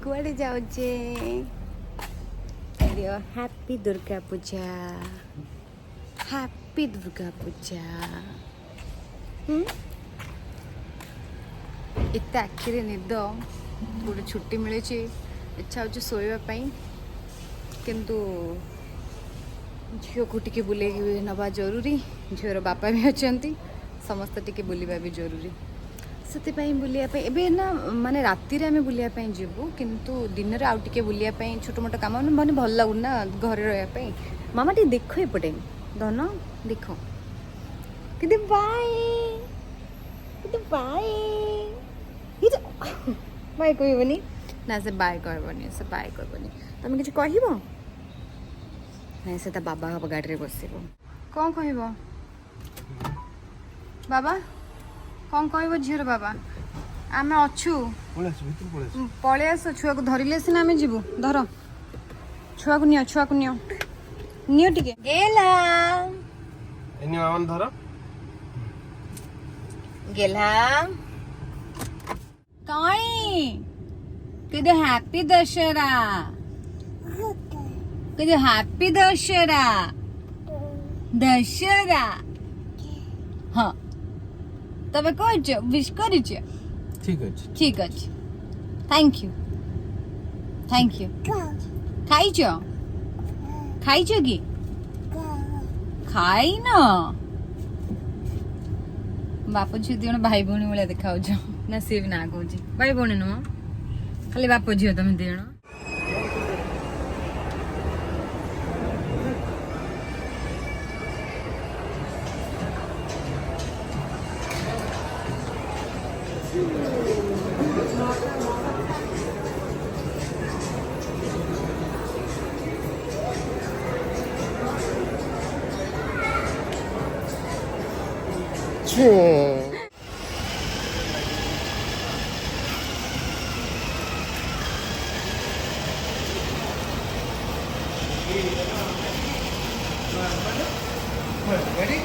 कुआड़े जाऊचे happy Durga Puja happy Durga Puja इतना आखिरी निद गोटे छुट्टी मिले इच्छा हो शोवाई किंतु झील को टिके बुले नवा जरूरी झीवर बापा भी अच्छा समस्त टिके बुलवा भी जरूरी से बुलापी एवं ना माने राति आम बुलापी जीवु किंतु दिन में आउ टे बुलापी छोट मोट कम मैंने भल लगुना घर रही मामा टे देख एपटे धन देख कि बाय बाय बाय कहबनी ना से बाय कहबनी से बाय कहबनी तुम किसी कह ना से बाबा गाड़ी में बस कौन कह बाबा कौन कह झीर बाबा आम अच्छु पलि आस छुआ को धरले सीना आम जीवु धर छुआ को नियो टिके गेला धर गेला कई कद हैप्पी दशहरा कद हैप्पी दशहरा दशहरा हाँ तबे कह विश कर ठीक अच्छे थैंक यू खाइच कि खाई न बाप झी दिज भाई भौणी भाया देखा ना सी भी ना कह भाई भौणी नुह खाली बाप झी तुम दिज Ready?